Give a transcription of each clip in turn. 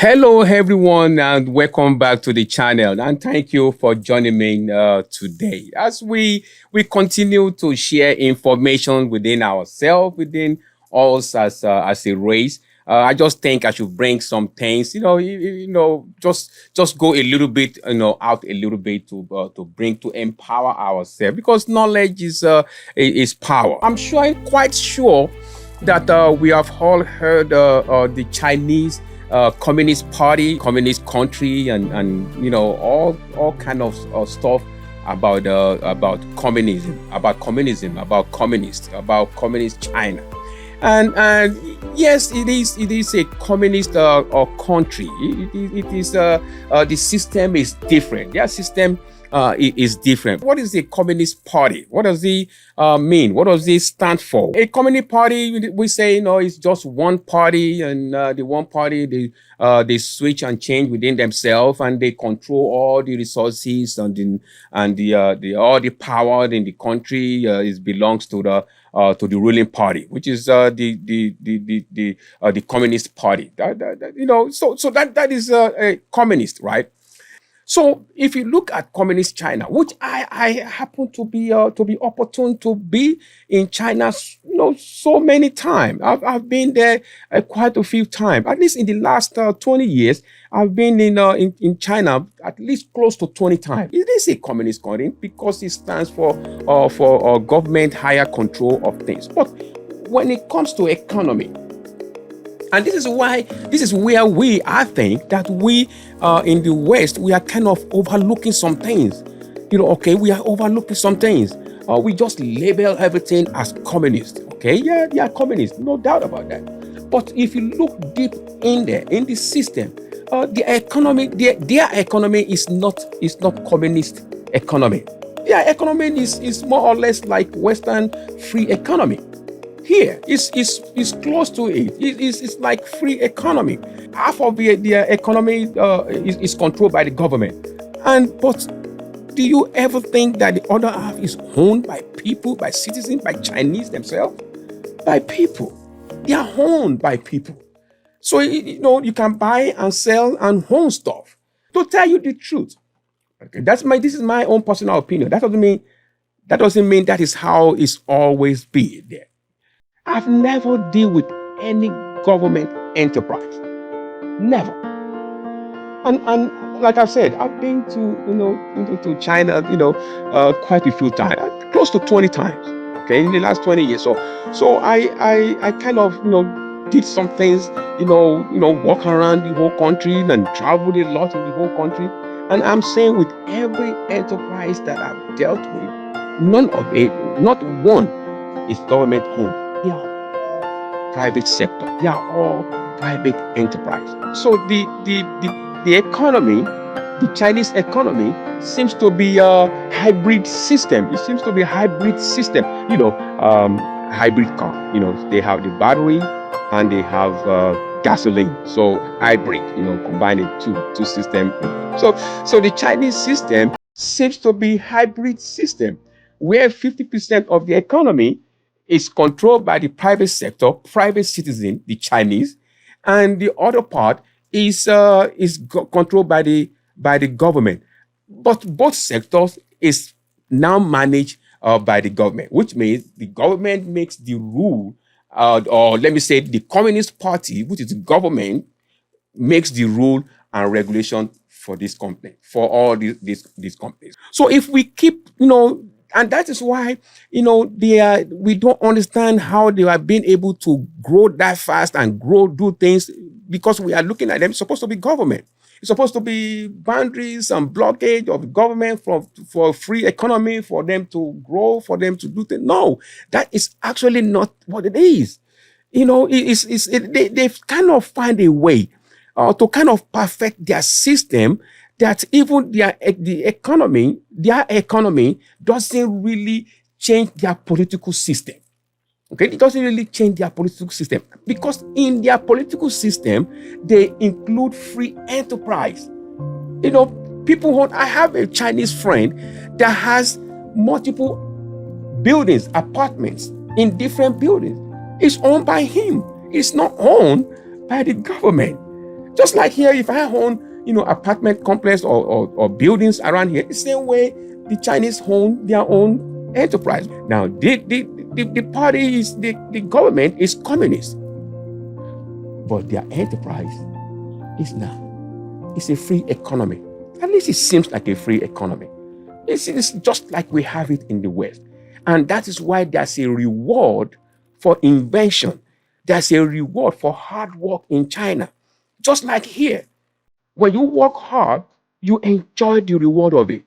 Hello, everyone, and welcome back to the channel. And thank you for joining me today as we continue to share information within ourselves, within us as a race. I just think I should bring some things, just go a little bit, out a little bit to bring to empower ourselves because knowledge is power. I'm quite sure that we have all heard the Chinese Communist Party, communist country, and all kind of stuff about communism, about communists, about communist China, and yes, it is a communist country. It is the system is different. Their system is different. What is a communist party? What does it mean? What does it stand for? A communist party, we say, it's just one party, and the one party they switch and change within themselves, and they control all the resources and the all the power in the country is belongs to the ruling party, which is the Communist Party. So that is a communist, right? So if you look at communist China, which I happen to be opportune to be in China, so many times. I've been there quite a few times. At least in the last 20 years, I've been in China at least close to 20 times. It is a communist country because it stands for government higher control of things. But when it comes to economy, and this is where I think that we in the West, we are kind of overlooking some things. We are overlooking some things. We just label everything as communist. Okay, yeah, they are communist, no doubt about that. But if you look deep in there, in the system, their economy is not communist economy. Their economy is more or less like Western free economy. Here is close to it. It's like free economy. Half of their economy is controlled by the government. But do you ever think that the other half is owned by people, by citizens, by Chinese themselves? By people. They are owned by people. So you can buy and sell and own stuff. To tell you the truth, okay, this is my own personal opinion. That doesn't mean that is how it's always been there. I've never dealt with any government enterprise. Never. And like I said, I've been to China, quite a few times, close to 20 times. Okay, in the last 20 years. So I kind of did some things, walk around the whole country and traveled a lot in the whole country. And I'm saying with every enterprise that I've dealt with, none of it, not one, is government owned. They are private sector. They are all private enterprise. So the economy, the Chinese economy, seems to be a hybrid system. It seems to be a hybrid system. Hybrid car. They have the battery and they have gasoline. So hybrid. Combining two systems. So the Chinese system seems to be hybrid system, where 50% of the economy is controlled by the private sector, private citizen, the Chinese, and the other part is controlled by the government. But both sectors is now managed by the government, which means the government makes the rule, or let me say, the Communist Party, which is the government, makes the rule and regulation for this company, for all these companies. So if we keep, and that is why, we don't understand how they have been able to grow that fast and do things, because we are looking at them. It's supposed to be government. It's supposed to be boundaries and blockade of the government for free economy, for them to grow, for them to do things. No, that is actually not what it is. They've kind of find a way to kind of perfect their system, that even their economy doesn't really change their political system. Okay, it doesn't really change their political system, because in their political system, they include free enterprise. I have a Chinese friend that has multiple buildings, apartments in different buildings. It's owned by him. It's not owned by the government. Just like here, if I own, apartment complex or buildings around here, the same way the Chinese own their own enterprise. Now, the party is, the government is communist, but their enterprise is not. It's a free economy. At least it seems like a free economy. It's just like we have it in the West. And that is why there's a reward for invention. There's a reward for hard work in China. Just like here, when you work hard, you enjoy the reward of it.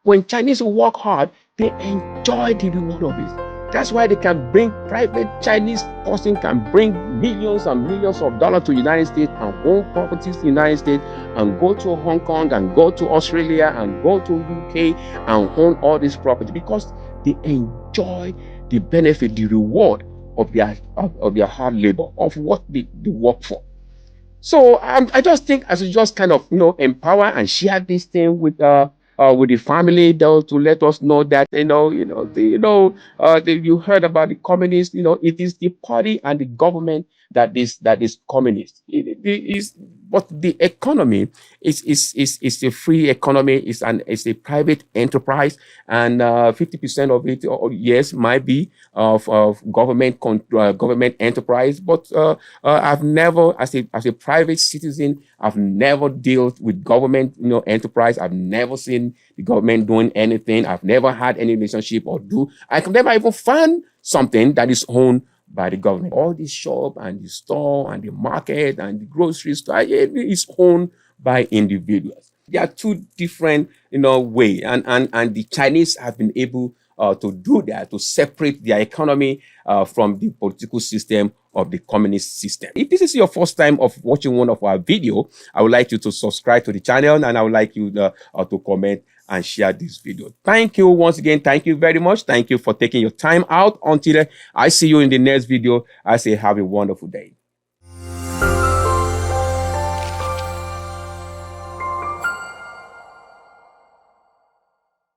When Chinese work hard, they enjoy the reward of it. That's why they can bring private Chinese person can bring millions and millions of dollars to the United States and own properties in the United States and go to Hong Kong and go to Australia and go to UK and own all this property because they enjoy the benefit, the reward of their hard labor, of what they work for. So I just think I should just kind of empower and share this thing with the family though, to let us know that you heard about the communists. It is the party and the government that is communist. It is, but the economy is a free economy. It's a private enterprise, and 50% of it, yes, might be of government enterprise. But I've never, as a private citizen, I've never dealt with government enterprise. I've never seen the government doing anything. I've never had any relationship or do. I can never even find something that is owned by the government. All the shop and the store and the market and the grocery store, it is owned by individuals. There are two different, way, and the Chinese have been able to do that, to separate their economy from the political system of the communist system. If this is your first time of watching one of our video, I would like you to subscribe to the channel, and I would like you to comment and share this video. Thank you once again. Thank you very much. Thank you for taking your time out. Until I see you in the next video, I say have a wonderful day.